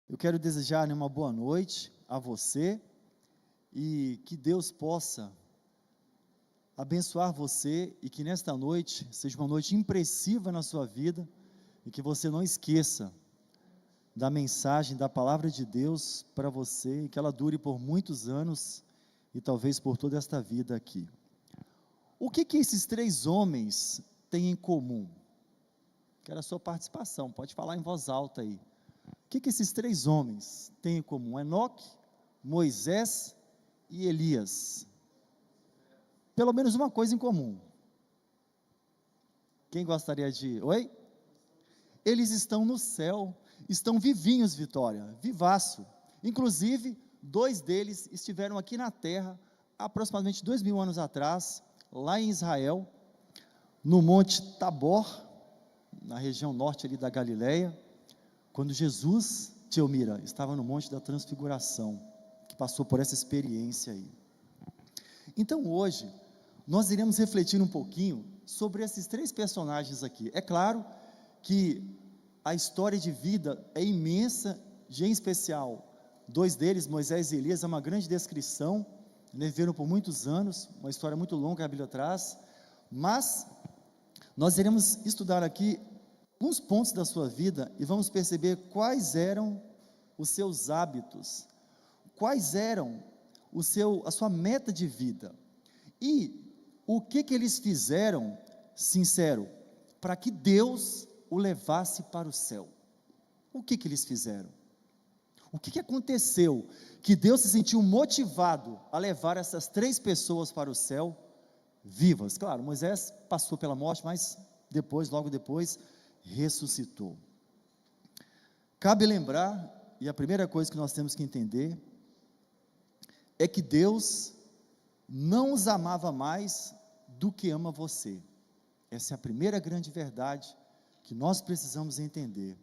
Eu quero desejar, né, uma boa noite a você e que Deus possa abençoar você e que nesta noite seja uma noite impressiva na sua vida e que você não esqueça da mensagem, da palavra de Deus para você e que ela dure por muitos anos e talvez por toda esta vida aqui. O que esses três homens têm em comum? Quero a sua participação, pode falar em voz alta aí. O que esses três homens têm em comum? Enoque, Moisés e Elias. Pelo menos uma coisa em comum. Quem gostaria de... Oi? Eles estão no céu, estão vivinhos, Vitória, vivaço. Inclusive, dois deles estiveram aqui na terra, aproximadamente 2000 anos atrás, lá em Israel, no Monte Tabor, na região norte ali da Galileia, quando Jesus, Teomira, estava no Monte da Transfiguração, que passou por essa experiência aí. Então hoje, nós iremos refletir um pouquinho sobre esses três personagens aqui. É claro que a história de vida é imensa, e em especial, dois deles, Moisés e Elias, é uma grande descrição, viveram por muitos anos, uma história muito longa que a Bíblia traz, mas nós iremos estudar aqui alguns pontos da sua vida e vamos perceber quais eram os seus hábitos, quais eram a sua meta de vida e o que eles fizeram, sincero, para que Deus o levasse para o céu. O que eles fizeram? O que aconteceu que Deus se sentiu motivado a levar essas três pessoas para o céu vivas? Claro, Moisés passou pela morte, mas depois, logo depois, ressuscitou. Cabe lembrar, e a primeira coisa que nós temos que entender, é que Deus não os amava mais do que ama você. Essa é a primeira grande verdade que nós precisamos entender.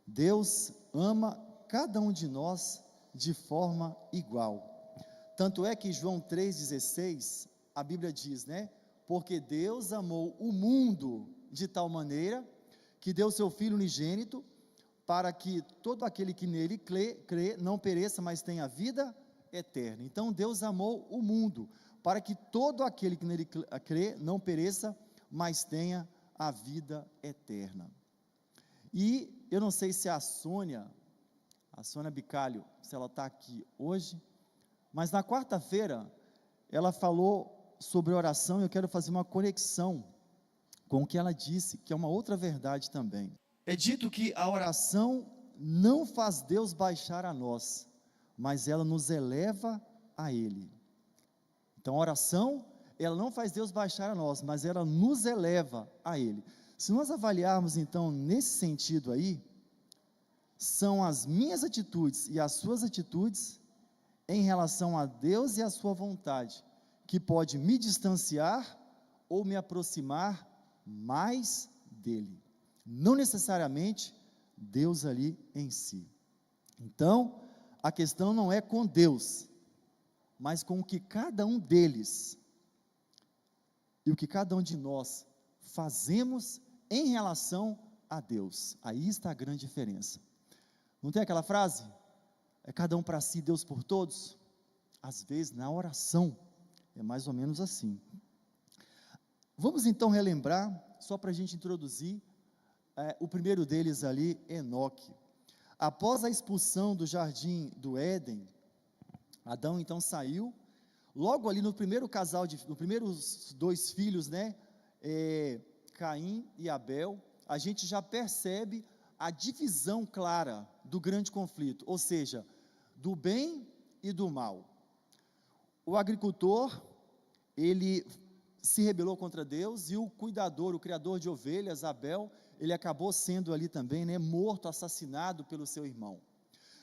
Deus ama cada um de nós de forma igual. Tanto é que João 3,16, a Bíblia diz, né? Porque Deus amou o mundo de tal maneira que deu seu Filho unigênito, para que todo aquele que nele crê não pereça, mas tenha vida eterna. Então Deus amou o mundo, para que todo aquele que nele crê não pereça, mas tenha a vida eterna. E eu não sei se a Sônia Bicalho, se ela está aqui hoje, mas na quarta-feira, ela falou sobre oração, e eu quero fazer uma conexão com o que ela disse, que é uma outra verdade também. É dito que a oração não faz Deus baixar a nós, mas ela nos eleva a Ele. Então a oração, ela não faz Deus baixar a nós, mas ela nos eleva a Ele. Se nós avaliarmos então nesse sentido aí, são as minhas atitudes e as suas atitudes em relação a Deus e a sua vontade, que pode me distanciar ou me aproximar mais dele, não necessariamente Deus ali em si. Então, a questão não é com Deus, mas com o que cada um deles e o que cada um de nós fazemos em relação a Deus. Aí está a grande diferença. Não tem aquela frase? É cada um para si, Deus por todos? Às vezes, na oração, é mais ou menos assim. Vamos então relembrar, só para a gente introduzir, o primeiro deles ali, Enoque. Após a expulsão do jardim do Éden, Adão então saiu, logo ali no primeiro casal, no primeiros dois filhos, né, Caim e Abel, a gente já percebe a divisão clara do grande conflito, ou seja, do bem e do mal. O agricultor, ele se rebelou contra Deus, e o cuidador, o criador de ovelhas, Abel, ele acabou sendo ali também, né, morto, assassinado pelo seu irmão.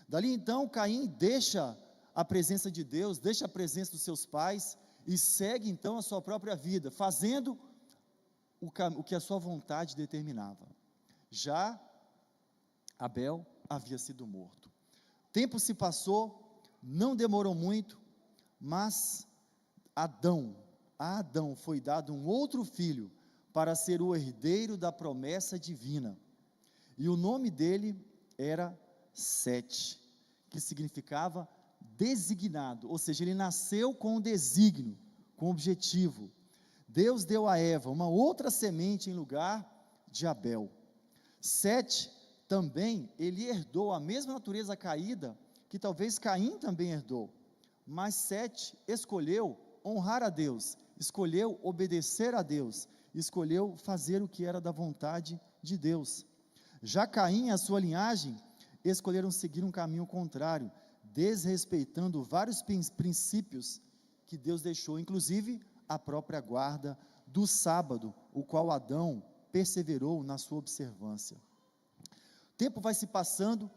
Dali então, Caim deixa a presença de Deus, deixa a presença dos seus pais, e segue então a sua própria vida, fazendo o que a sua vontade determinava. Já Abel havia sido morto. Tempo se passou, não demorou muito, mas a Adão foi dado um outro filho, para ser o herdeiro da promessa divina, e o nome dele era Sete, que significava designado, ou seja, ele nasceu com um desígnio, com um objetivo. Deus deu a Eva uma outra semente em lugar de Abel. Sete, também, ele herdou a mesma natureza caída que talvez Caim também herdou, mas Sete escolheu honrar a Deus, escolheu obedecer a Deus, escolheu fazer o que era da vontade de Deus. Já Caim e a sua linhagem escolheram seguir um caminho contrário, desrespeitando vários princípios que Deus deixou, inclusive a própria guarda do sábado, o qual Adão perseverou na sua observância. O tempo vai se passando,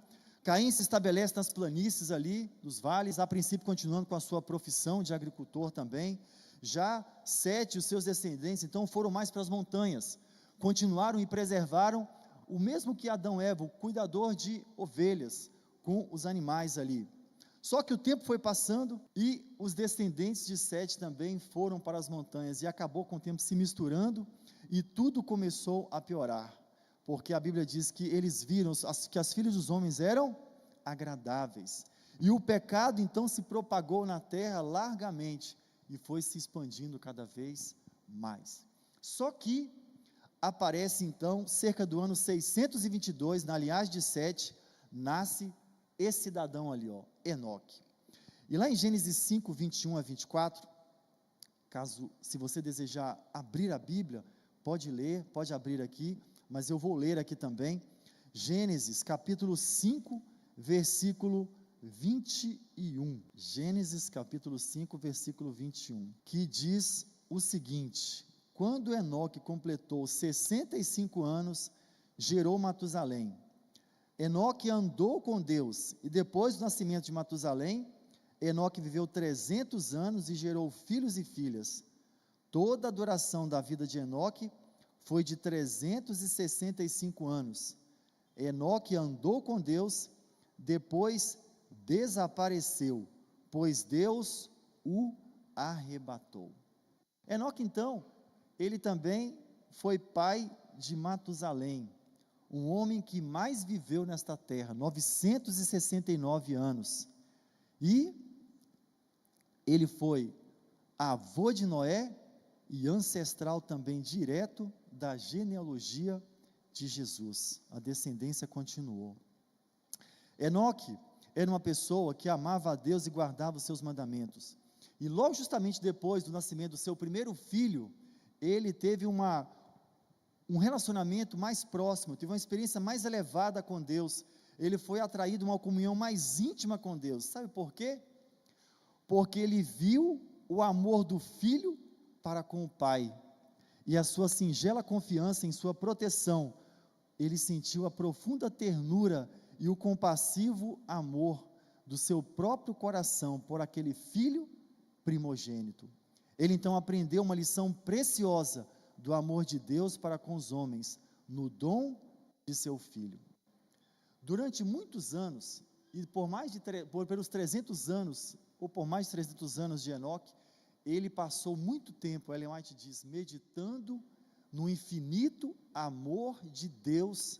Caim se estabelece nas planícies ali, dos vales, a princípio continuando com a sua profissão de agricultor também. Já Sete e os seus descendentes, então, foram mais para as montanhas, continuaram e preservaram o mesmo que Adão e Eva, o cuidador de ovelhas, com os animais ali. Só que o tempo foi passando e os descendentes de Sete também foram para as montanhas, e acabou com o tempo se misturando, e tudo começou a piorar, porque a Bíblia diz que eles viram que as filhas dos homens eram agradáveis, e o pecado então se propagou na terra largamente, e foi se expandindo cada vez mais. Só que aparece então, cerca do ano 622, na linhagem de Sete, nasce esse cidadão ali, Enoque. E lá em Gênesis 5, 21 a 24, se você desejar abrir a Bíblia, pode ler, pode abrir aqui, mas eu vou ler aqui também, Gênesis capítulo 5, versículo 21, Gênesis capítulo 5, versículo 21, que diz o seguinte: quando Enoque completou 65 anos, gerou Matusalém. Enoque andou com Deus, e depois do nascimento de Matusalém, Enoque viveu 300 anos e gerou filhos e filhas. Toda a duração da vida de Enoque foi de 365 anos. Enoque andou com Deus, depois desapareceu, pois Deus o arrebatou. Enoque, então, ele também foi pai de Matusalém, um homem que mais viveu nesta terra, 969 anos, e ele foi avô de Noé e ancestral também direto da genealogia de Jesus. A descendência continuou. Enoque era uma pessoa que amava a Deus e guardava os seus mandamentos, e logo justamente depois do nascimento do seu primeiro filho, ele teve um relacionamento mais próximo, teve uma experiência mais elevada com Deus, ele foi atraído a uma comunhão mais íntima com Deus. Sabe por quê? Porque ele viu o amor do filho para com o pai, e a sua singela confiança em sua proteção. Ele sentiu a profunda ternura e o compassivo amor do seu próprio coração por aquele filho primogênito. Ele então aprendeu uma lição preciosa do amor de Deus para com os homens, no dom de seu filho. Durante muitos anos, e pelos 300 anos, ou por mais de 300 anos de Enoque, ele passou muito tempo, Ellen White diz, meditando no infinito amor de Deus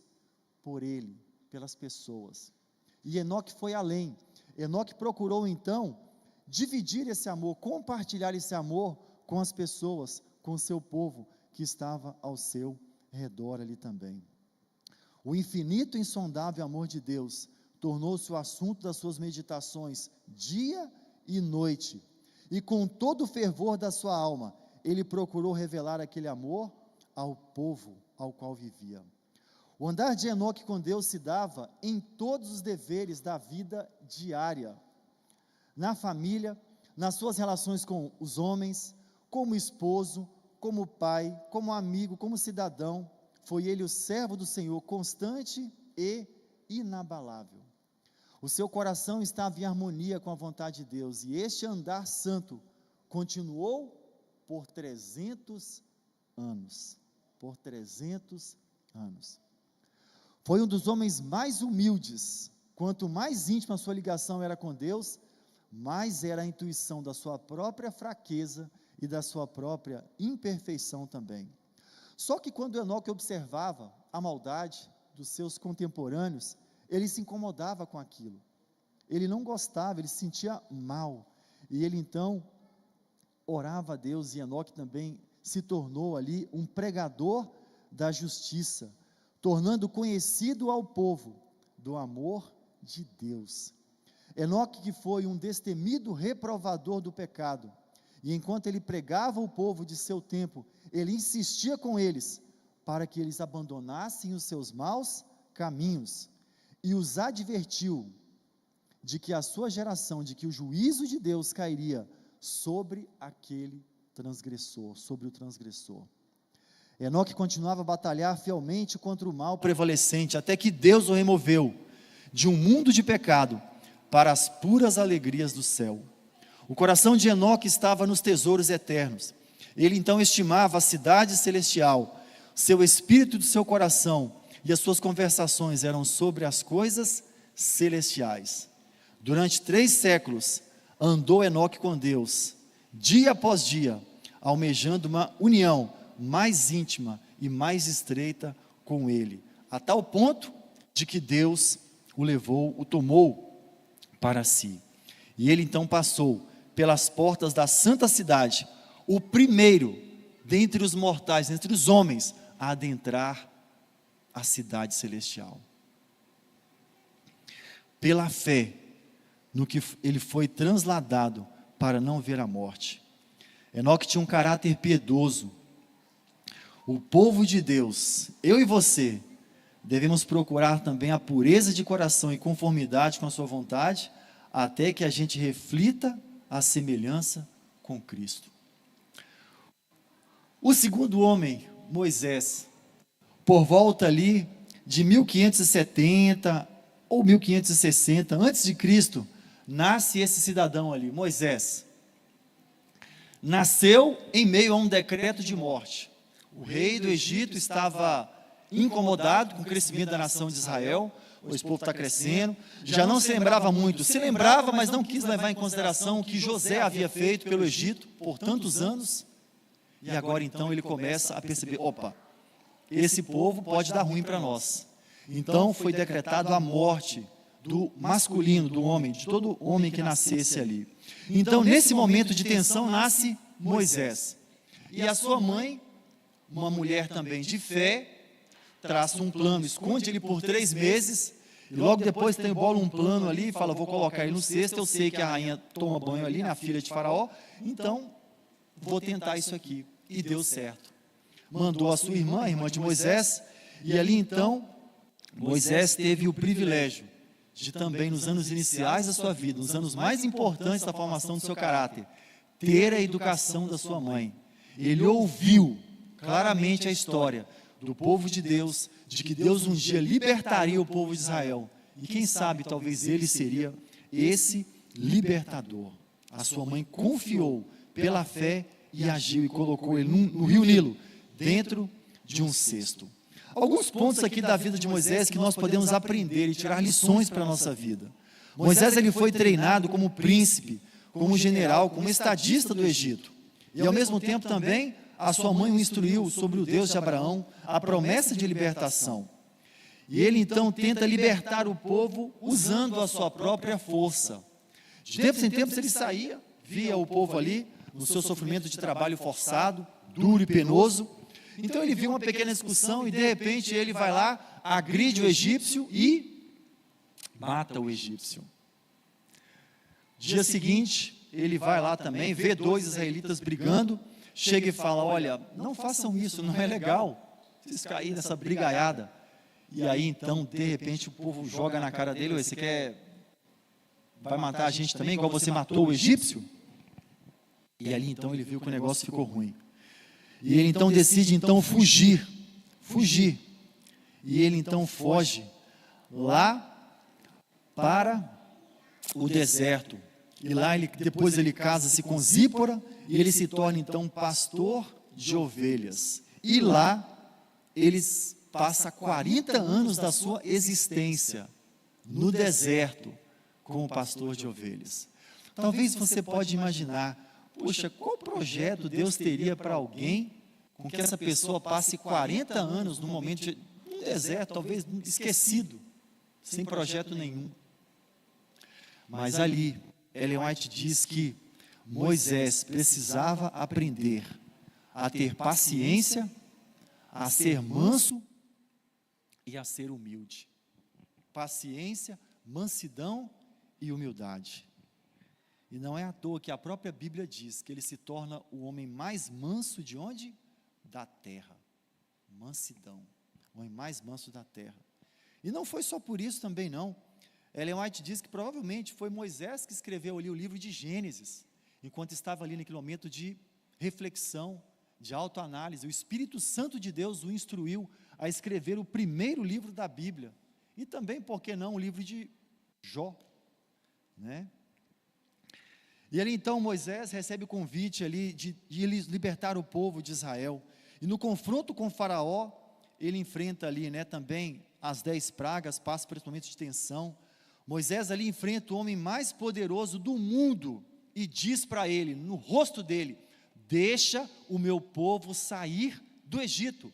por ele, pelas pessoas. E Enoque foi além. Enoque procurou então dividir esse amor, compartilhar esse amor com as pessoas, com o seu povo que estava ao seu redor ali também. O infinito e insondável amor de Deus tornou-se o assunto das suas meditações dia e noite, e com todo o fervor da sua alma, ele procurou revelar aquele amor ao povo ao qual vivia. O andar de Enoque com Deus se dava em todos os deveres da vida diária, na família, nas suas relações com os homens, como esposo, como pai, como amigo, como cidadão. Foi ele o servo do Senhor, constante e inabalável. O seu coração estava em harmonia com a vontade de Deus, e este andar santo continuou por 300 anos. Por 300 anos. Foi um dos homens mais humildes. Quanto mais íntima a sua ligação era com Deus, mais era a intuição da sua própria fraqueza e da sua própria imperfeição também. Só que quando Enoque observava a maldade dos seus contemporâneos, ele se incomodava com aquilo, ele não gostava, ele se sentia mal, e ele então orava a Deus, e Enoque também se tornou ali um pregador da justiça, tornando conhecido ao povo do amor de Deus. Enoque, que foi um destemido reprovador do pecado, e enquanto ele pregava o povo de seu tempo, ele insistia com eles, para que eles abandonassem os seus maus caminhos, e os advertiu de que a sua geração, de que o juízo de Deus cairia sobre aquele transgressor, sobre o transgressor. Enoque continuava a batalhar fielmente contra o mal prevalecente, até que Deus o removeu de um mundo de pecado para as puras alegrias do céu. O coração de Enoque estava nos tesouros eternos. Ele então estimava a cidade celestial. Seu espírito do seu coração e as suas conversações eram sobre as coisas celestiais. Durante 3 séculos andou Enoque com Deus, dia após dia, almejando uma união mais íntima e mais estreita com Ele, a tal ponto de que Deus o tomou para si. E ele então passou pelas portas da santa cidade, o primeiro dentre os mortais, dentre os homens, a adentrar a cidade celestial. Pela fé, no que ele foi transladado para não ver a morte. Enoque tinha um caráter piedoso. O povo de Deus, eu e você, devemos procurar também a pureza de coração e conformidade com a sua vontade, até que a gente reflita a semelhança com Cristo. O segundo homem, Moisés, por volta ali de 1570 ou 1560, antes de Cristo, nasce esse cidadão ali, Moisés. Nasceu em meio a um decreto de morte. O rei do Egito estava incomodado com o crescimento da nação de Israel, pois o povo está crescendo, já não se lembrava muito, se lembrava, mas não quis levar em consideração o que José havia feito pelo Egito por tantos anos, e agora então ele começa a perceber, opa, esse povo pode dar ruim para nós. Então foi decretado a morte do masculino, do homem, de todo homem que nascesse ali. Então nesse momento de tensão nasce Moisés, e a sua mãe, uma mulher também de fé, traça um plano, esconde ele por 3 meses, e logo depois tem bola um plano ali, e fala, vou colocar ele no cesto, eu sei que a rainha toma banho ali, na filha de Faraó, então vou tentar isso aqui, e deu certo. Mandou a sua irmã, a irmã de Moisés, e ali então, Moisés teve o privilégio de também, nos anos iniciais da sua vida, nos anos mais importantes da formação do seu caráter, ter a educação da sua mãe. Ele ouviu claramente a história do povo de Deus, de que Deus um dia libertaria o povo de Israel, e quem sabe talvez ele seria esse libertador. A sua mãe confiou pela fé e agiu e colocou ele no rio Nilo, dentro de um cesto. Alguns pontos aqui da vida de Moisés que nós podemos aprender e tirar lições para a nossa vida. Moisés ele foi treinado como príncipe, como general, como estadista do Egito, e ao mesmo tempo também a sua mãe o instruiu sobre o Deus de Abraão, a promessa de libertação. E ele então tenta libertar o povo usando a sua própria força. De tempos em tempos ele saía, via o povo ali, no seu sofrimento de trabalho forçado, duro e penoso. Então ele viu uma pequena discussão e de repente ele vai lá, agride o egípcio e mata o egípcio. Dia seguinte, ele vai lá também, vê 2 israelitas brigando, chega e fala, olha, não façam isso, não é legal, vocês caírem nessa brigaiada. E aí então, de repente, o povo joga na cara dele, você vai matar a gente também, igual você matou o egípcio? E ali então ele viu que o negócio ficou ruim. E ele então decide então fugir. E ele então foge lá para o deserto. E lá depois ele casa-se com Zípora, e ele se torna então pastor de ovelhas. E lá ele passa 40 anos da sua existência no deserto como pastor de ovelhas. Talvez você pode imaginar, poxa, qual projeto Deus teria para alguém com que essa pessoa passe 40 anos num momento, num deserto, talvez esquecido. sem projeto nenhum. Mas ali, Ellen White diz que Moisés precisava aprender a ter paciência, a ser manso e a ser humilde. Paciência, mansidão e humildade. E não é à toa que a própria Bíblia diz que ele se torna o homem mais manso de onde? Da terra. Mansidão. O homem mais manso da terra. E não foi só por isso também não. Ellen White diz que provavelmente foi Moisés que escreveu ali o livro de Gênesis, enquanto estava ali naquele momento de reflexão, de autoanálise. O Espírito Santo de Deus o instruiu a escrever o primeiro livro da Bíblia. E também, por que não, o livro de Jó, né? E ali então Moisés recebe o convite ali de libertar o povo de Israel. E no confronto com Faraó, ele enfrenta ali, né, também as 10 pragas, passa por esse momento de tensão. Moisés ali enfrenta o homem mais poderoso do mundo e diz para ele, no rosto dele: deixa o meu povo sair do Egito.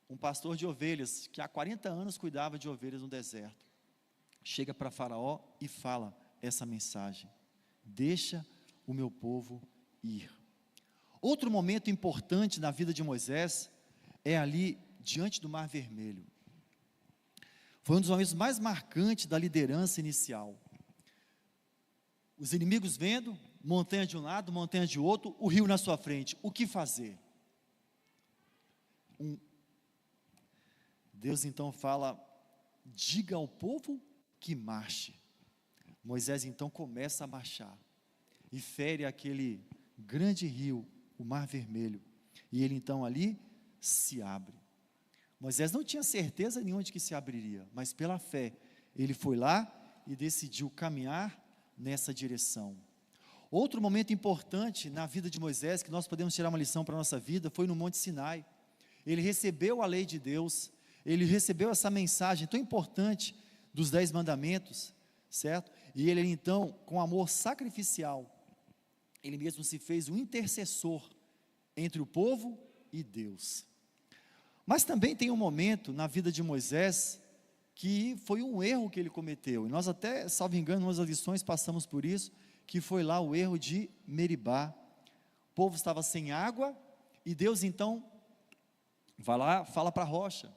Um pastor de ovelhas, que há 40 anos cuidava de ovelhas no deserto, chega para Faraó e fala essa mensagem: deixa o meu povo ir. Outro momento importante na vida de Moisés é ali diante do Mar Vermelho. Foi um dos momentos mais marcantes da liderança inicial. Os inimigos vendo, montanha de um lado, montanha de outro, o rio na sua frente. O que fazer? Deus então fala: diga ao povo que marche. Moisés então começa a marchar e fere aquele grande rio, o Mar Vermelho, e ele então ali se abre. Moisés não tinha certeza nenhuma de que se abriria, mas pela fé, ele foi lá e decidiu caminhar nessa direção. Outro momento importante na vida de Moisés, que nós podemos tirar uma lição para a nossa vida, foi no Monte Sinai. Ele recebeu a lei de Deus, ele recebeu essa mensagem tão importante dos 10 mandamentos, certo? E ele então, com amor sacrificial, ele mesmo se fez um intercessor entre o povo e Deus. Mas também tem um momento na vida de Moisés que foi um erro que ele cometeu, e nós até, salvo engano, em umas lições passamos por isso, que foi lá o erro de Meribá. O povo estava sem água, e Deus então vai lá, fala para a rocha.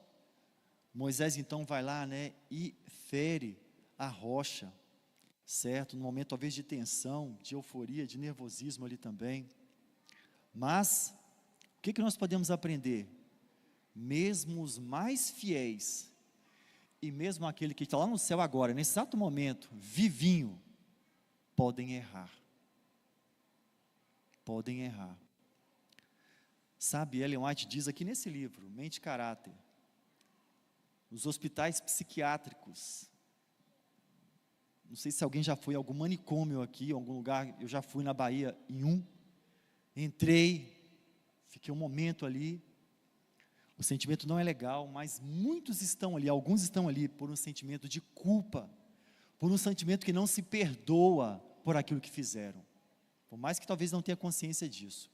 Moisés então vai lá, né, e fere a rocha, certo? No momento talvez de tensão, de euforia, de nervosismo ali também. Mas, o que nós podemos aprender? Mesmo os mais fiéis, e mesmo aquele que está lá no céu agora, nesse exato momento, vivinho, podem errar. Podem errar. Sabe, Ellen White diz aqui nesse livro, Mente e Caráter, os hospitais psiquiátricos, não sei se alguém já foi a algum manicômio aqui, em algum lugar, eu já fui na Bahia em um, entrei, fiquei um momento ali, o sentimento não é legal, mas muitos estão ali, alguns estão ali por um sentimento de culpa, por um sentimento que não se perdoa por aquilo que fizeram, por mais que talvez não tenha consciência disso.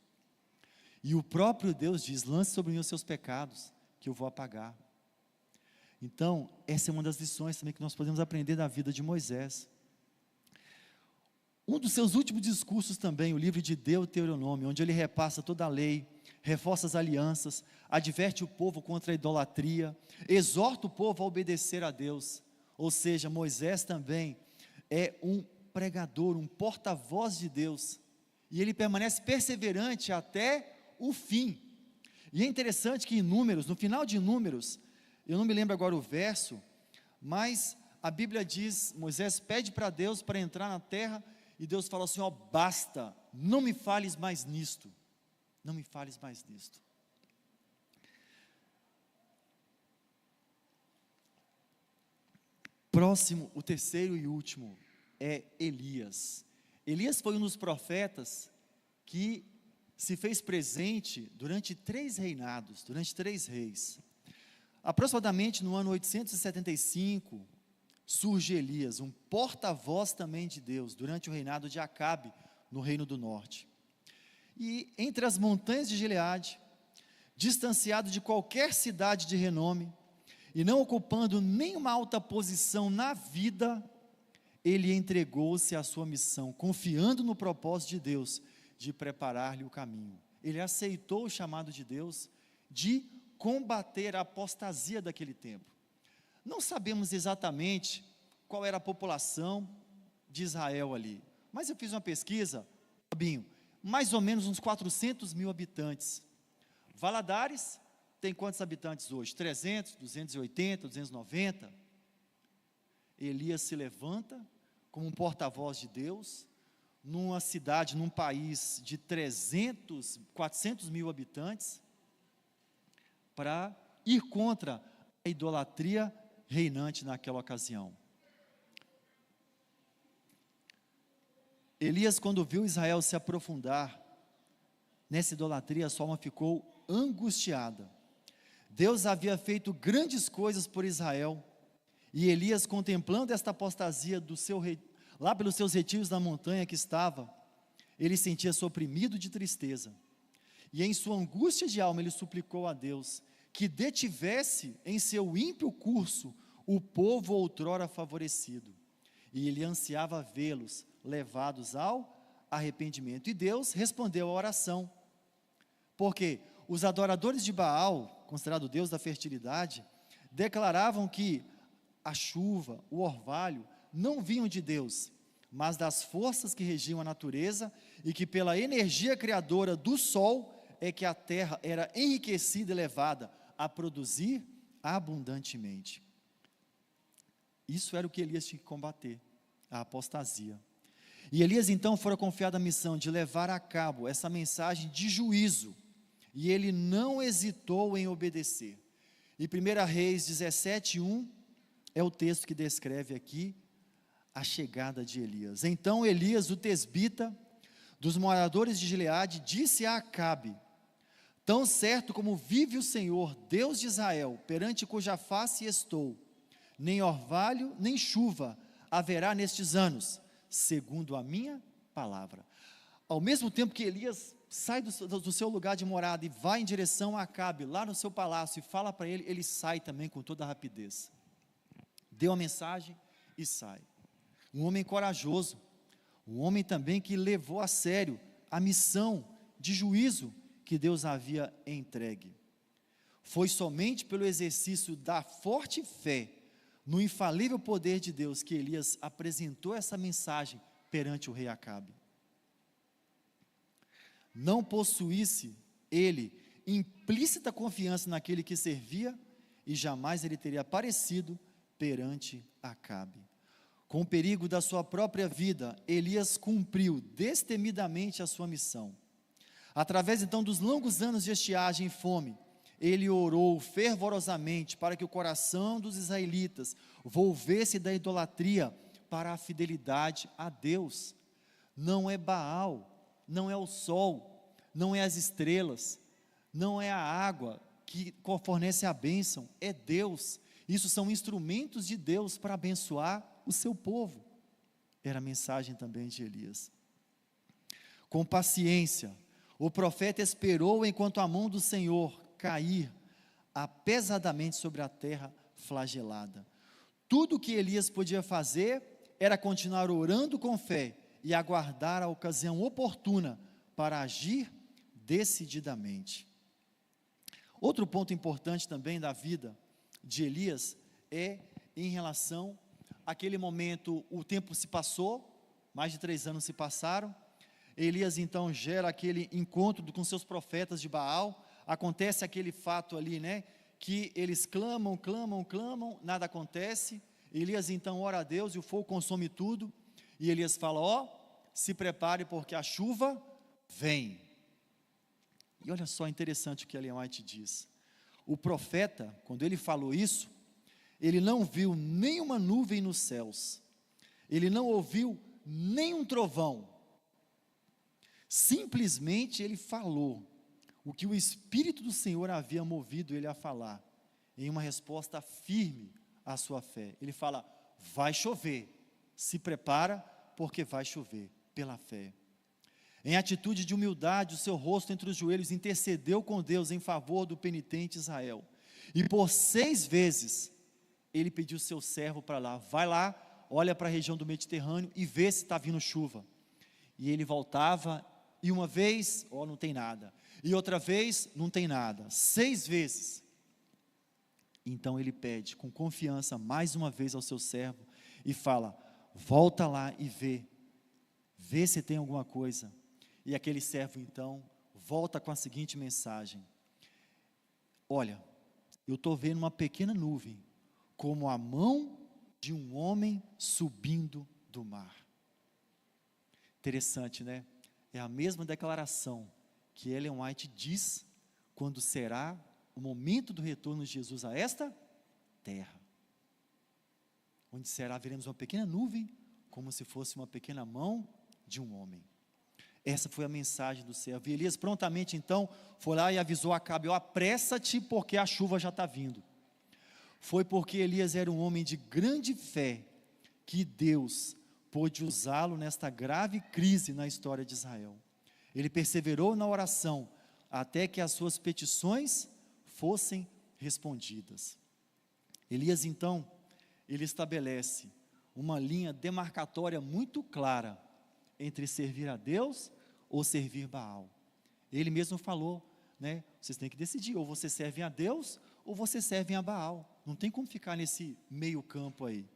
E o próprio Deus diz: lance sobre mim os seus pecados, que eu vou apagar. Então, essa é uma das lições também que nós podemos aprender da vida de Moisés. Um dos seus últimos discursos também, o livro de Deuteronômio, onde ele repassa toda a lei, reforça as alianças, adverte o povo contra a idolatria, exorta o povo a obedecer a Deus. Ou seja, Moisés também é um pregador, um porta-voz de Deus, e ele permanece perseverante até o fim. E é interessante que em Números, no final de Números, eu não me lembro agora o verso, mas a Bíblia diz, Moisés pede para Deus para entrar na terra, e Deus fala assim: ó, basta, não me fales mais nisto, não me fales mais nisto. Próximo, o terceiro e último, é Elias. Elias foi um dos profetas que se fez presente durante 3 reinados, durante 3 reis. Aproximadamente no ano 875, surge Elias, um porta-voz também de Deus, durante o reinado de Acabe, no reino do norte. E entre as montanhas de Gileade, distanciado de qualquer cidade de renome, e não ocupando nenhuma alta posição na vida, ele entregou-se à sua missão, confiando no propósito de Deus, de preparar-lhe o caminho. Ele aceitou o chamado de Deus de combater a apostasia daquele tempo. Não sabemos exatamente qual era a população de Israel ali, mas eu fiz uma pesquisa, Fabinho, mais ou menos uns 400 mil habitantes. Valadares tem quantos habitantes hoje? 300, 280, 290. Elias se levanta como um porta-voz de Deus, numa cidade, num país de 400 mil habitantes, para ir contra a idolatria reinante naquela ocasião. Elias, quando viu Israel se aprofundar nessa idolatria, a sua alma ficou angustiada. Deus havia feito grandes coisas por Israel, e Elias, contemplando esta apostasia lá pelos seus retiros da montanha que estava, ele sentia-se oprimido de tristeza, e em sua angústia de alma ele suplicou a Deus, que detivesse em seu ímpio curso o povo outrora favorecido, e ele ansiava vê-los levados ao arrependimento, e Deus respondeu à oração, porque os adoradores de Baal, considerado Deus da fertilidade, declaravam que a chuva, o orvalho, não vinham de Deus, mas das forças que regiam a natureza, e que pela energia criadora do sol, é que a terra era enriquecida e levada a produzir abundantemente. Isso era o que Elias tinha que combater, a apostasia. E Elias então fora confiado a missão de levar a cabo essa mensagem de juízo, e ele não hesitou em obedecer. E 1 Reis 17:1 é o texto que descreve aqui a chegada de Elias. Então Elias, o tesbita, dos moradores de Gileade, disse a Acabe: tão certo como vive o Senhor, Deus de Israel, perante cuja face estou, nem orvalho, nem chuva haverá nestes anos, segundo a minha palavra. Ao mesmo tempo que Elias sai do seu lugar de morada e vai em direção a Acabe, lá no seu palácio, e fala para ele, ele sai também com toda a rapidez. Deu a mensagem e sai. Um homem corajoso, um homem também que levou a sério a missão de juízo que Deus havia entregue. Foi somente pelo exercício da forte fé no infalível poder de Deus que Elias apresentou essa mensagem perante o rei Acabe. Não possuísse ele implícita confiança naquele que servia, e jamais ele teria aparecido perante Acabe. Com o perigo da sua própria vida, Elias cumpriu destemidamente a sua missão. Através então dos longos anos de estiagem e fome, ele orou fervorosamente para que o coração dos israelitas volvesse da idolatria para a fidelidade a Deus. Não é Baal, não é o sol, não é as estrelas, não é a água que fornece a bênção, é Deus. Isso são instrumentos de Deus para abençoar o seu povo. Era a mensagem também de Elias. Com paciência, o profeta esperou enquanto a mão do Senhor cair pesadamente sobre a terra flagelada. Tudo o que Elias podia fazer era continuar orando com fé e aguardar a ocasião oportuna para agir decididamente. Outro ponto importante também da vida de Elias é em relação àquele momento, o tempo se passou, mais de 3 anos se passaram, Elias então gera aquele encontro com seus profetas de Baal, acontece aquele fato ali, que eles clamam, nada acontece, Elias então ora a Deus e o fogo consome tudo, e Elias fala, se prepare porque a chuva vem. E olha só, interessante o que Ellen White diz, o profeta, quando ele falou isso, ele não viu nenhuma nuvem nos céus, ele não ouviu nenhum trovão, simplesmente ele falou o que o Espírito do Senhor havia movido ele a falar, em uma resposta firme à sua fé. Ele fala, vai chover, se prepara porque vai chover, pela fé. Em atitude de humildade, o seu rosto entre os joelhos intercedeu com Deus em favor do penitente Israel. E por 6 vezes, ele pediu seu servo para lá, vai lá, olha para a região do Mediterrâneo e vê se está vindo chuva. E ele voltava, e uma vez, não tem nada, e outra vez, não tem nada, 6 vezes. Então ele pede com confiança mais uma vez ao seu servo, e fala, volta lá e vê se tem alguma coisa. E aquele servo então, volta com a seguinte mensagem, olha, eu estou vendo uma pequena nuvem, como a mão de um homem subindo do mar. Interessante, né? É a mesma declaração que Ellen White diz quando será o momento do retorno de Jesus a esta terra. Onde será, veremos uma pequena nuvem, como se fosse uma pequena mão de um homem. Essa foi a mensagem do servo. E Elias prontamente então foi lá e avisou Acabe, apressa-te porque a chuva já está vindo. Foi porque Elias era um homem de grande fé, que Deus pôde usá-lo nesta grave crise na história de Israel. Ele perseverou na oração, até que as suas petições fossem respondidas. Elias então, ele estabelece uma linha demarcatória muito clara, entre servir a Deus ou servir Baal. Ele mesmo falou, né, vocês têm que decidir, ou você serve a Deus, ou você serve a Baal. Não tem como ficar nesse meio campo aí.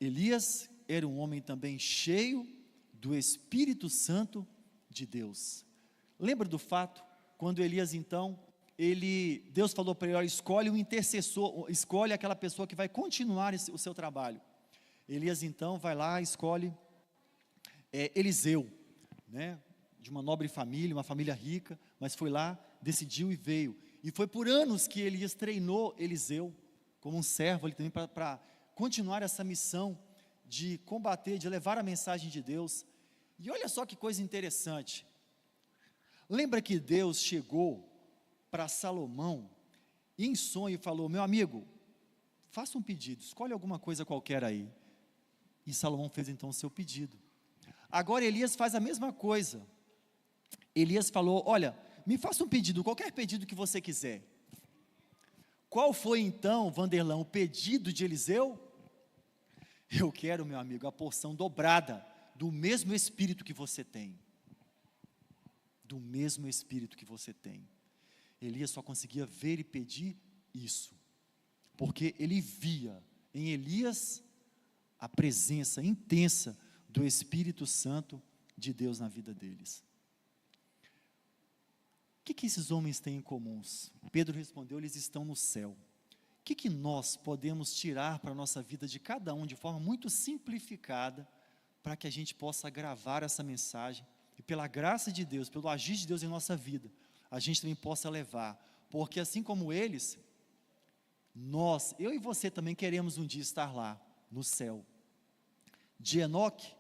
Elias era um homem também cheio do Espírito Santo de Deus. Lembra do fato, quando Elias então, Deus falou para ele, olha, escolhe um intercessor, escolhe aquela pessoa que vai continuar o seu trabalho. Elias então vai lá, escolhe Eliseu, né, de uma nobre família, uma família rica, mas foi lá, decidiu e veio. E foi por anos que Elias treinou Eliseu, como um servo ali também, para continuar essa missão de combater, de levar a mensagem de Deus. E olha só que coisa interessante, lembra que Deus chegou para Salomão, em sonho, e falou, meu amigo, faça um pedido, escolhe alguma coisa qualquer aí. E Salomão fez então o seu pedido. Agora Elias faz a mesma coisa. Elias falou, olha, me faça um pedido, qualquer pedido que você quiser. Qual foi então, Vanderlão, o pedido de Eliseu? Eu quero, meu amigo, a porção dobrada do mesmo Espírito que você tem. Do mesmo Espírito que você tem. Elias só conseguia ver e pedir isso, porque ele via em Elias a presença intensa do Espírito Santo de Deus na vida deles. O que esses homens têm em comuns? Pedro respondeu, eles estão no céu. O que nós podemos tirar para a nossa vida de cada um, de forma muito simplificada, para que a gente possa gravar essa mensagem, e pela graça de Deus, pelo agir de Deus em nossa vida, a gente também possa levar, porque assim como eles, eu e você também queremos um dia estar lá, no céu. De Enoque,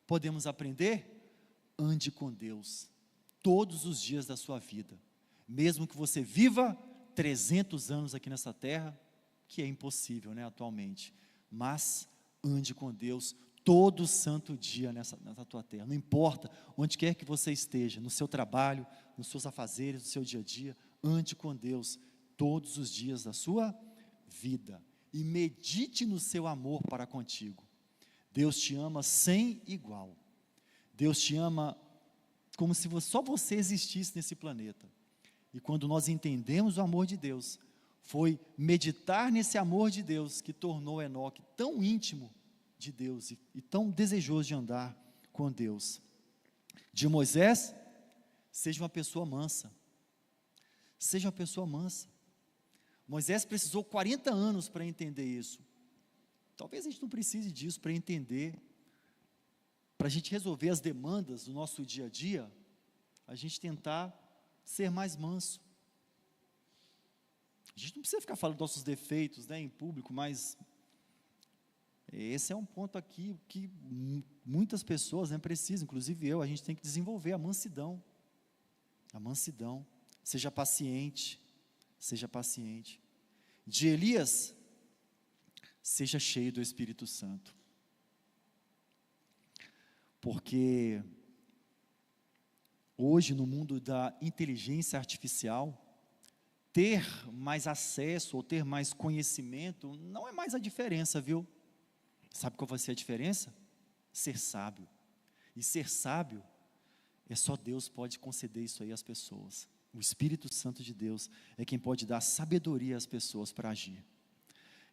podemos aprender, ande com Deus, todos os dias da sua vida, mesmo que você viva 300 anos aqui nessa terra, que é impossível, né, atualmente, mas ande com Deus todo santo dia nessa tua terra, não importa onde quer que você esteja, no seu trabalho, nos seus afazeres, no seu dia a dia, ande com Deus todos os dias da sua vida, e medite no seu amor para contigo. Deus te ama sem igual, Deus te ama como se só você existisse nesse planeta, e quando nós entendemos o amor de Deus, foi meditar nesse amor de Deus, que tornou Enoque tão íntimo de Deus, e tão desejoso de andar com Deus. De Moisés, seja uma pessoa mansa, seja uma pessoa mansa. Moisés precisou 40 anos para entender isso, talvez a gente não precise disso para entender, para a gente resolver as demandas do nosso dia a dia, a gente tentar ser mais manso. A gente não precisa ficar falando dos nossos defeitos, né, em público, mas esse é um ponto aqui que muitas pessoas, né, precisam, inclusive eu, a gente tem que desenvolver a mansidão. A mansidão, seja paciente, seja paciente. De Elias, seja cheio do Espírito Santo. Porque hoje no mundo da inteligência artificial, ter mais acesso ou ter mais conhecimento não é mais a diferença, viu? Sabe qual vai ser a diferença? Ser sábio. E ser sábio, só Deus pode conceder isso aí às pessoas. O Espírito Santo de Deus é quem pode dar sabedoria às pessoas para agir.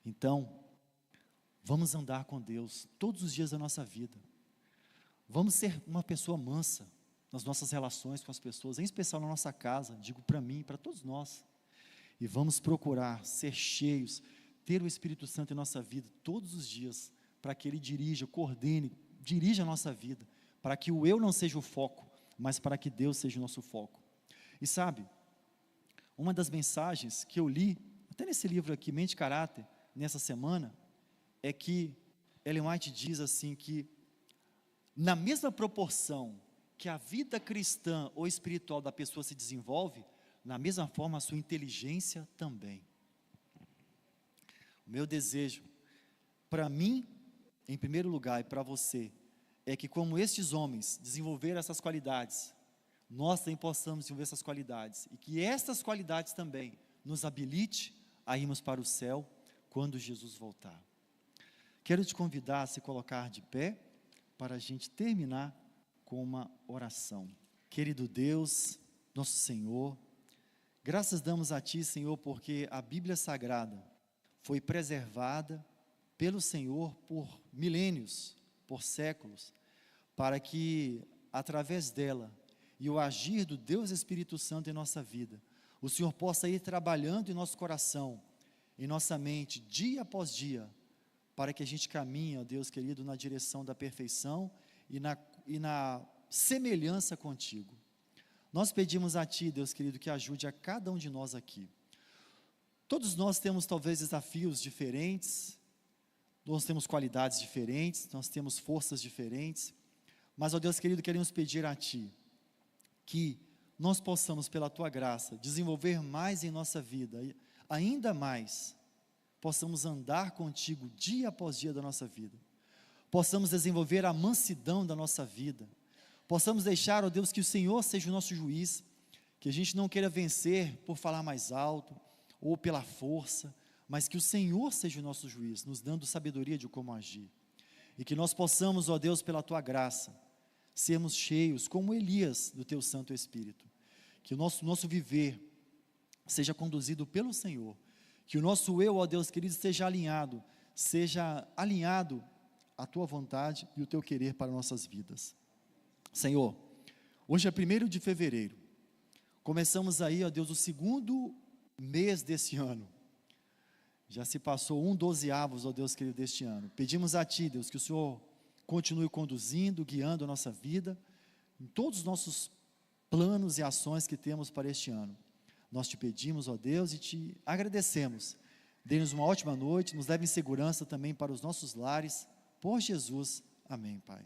Então, vamos andar com Deus todos os dias da nossa vida. Vamos ser uma pessoa mansa nas nossas relações com as pessoas, em especial na nossa casa, digo para mim e para todos nós. E vamos procurar ser cheios, ter o Espírito Santo em nossa vida todos os dias, para que Ele dirija, coordene, dirija a nossa vida, para que o eu não seja o foco, mas para que Deus seja o nosso foco. E sabe, uma das mensagens que eu li, até nesse livro aqui, Mente e Caráter, nessa semana, é que Ellen White diz assim que, na mesma proporção que a vida cristã ou espiritual da pessoa se desenvolve, na mesma forma a sua inteligência também. O meu desejo, para mim, em primeiro lugar, e para você, é que como estes homens desenvolveram essas qualidades, nós também possamos desenvolver essas qualidades, e que estas qualidades também nos habilite a irmos para o céu, quando Jesus voltar. Quero te convidar a se colocar de pé, para a gente terminar com uma oração. Querido Deus, nosso Senhor, graças damos a Ti, Senhor, porque a Bíblia Sagrada foi preservada pelo Senhor por milênios, por séculos, para que, através dela, e o agir do Deus Espírito Santo em nossa vida, o Senhor possa ir trabalhando em nosso coração, em nossa mente, dia após dia, para que a gente caminhe, ó Deus querido, na direção da perfeição e na semelhança contigo. Nós pedimos a Ti, Deus querido, que ajude a cada um de nós aqui. Todos nós temos talvez desafios diferentes, nós temos qualidades diferentes, nós temos forças diferentes, mas, ó Deus querido, queremos pedir a Ti, que nós possamos, pela Tua graça, desenvolver mais em nossa vida, ainda mais, possamos andar contigo dia após dia da nossa vida, possamos desenvolver a mansidão da nossa vida, possamos deixar, ó Deus, que o Senhor seja o nosso juiz, que a gente não queira vencer por falar mais alto, ou pela força, mas que o Senhor seja o nosso juiz, nos dando sabedoria de como agir, e que nós possamos, ó Deus, pela Tua graça, sermos cheios, como Elias, do Teu Santo Espírito, que o nosso viver seja conduzido pelo Senhor, que o nosso eu, ó Deus querido, seja alinhado à Tua vontade e o Teu querer para nossas vidas. Senhor, hoje é 1º de fevereiro, começamos aí, ó Deus, o 2º mês desse ano, já se passou 1/12, ó Deus querido, deste ano. Pedimos a Ti, Deus, que o Senhor continue conduzindo, guiando a nossa vida, em todos os nossos planos e ações que temos para este ano. Nós Te pedimos, ó Deus, e Te agradecemos. Dê-nos uma ótima noite, nos leve em segurança também para os nossos lares, por Jesus. Amém, Pai.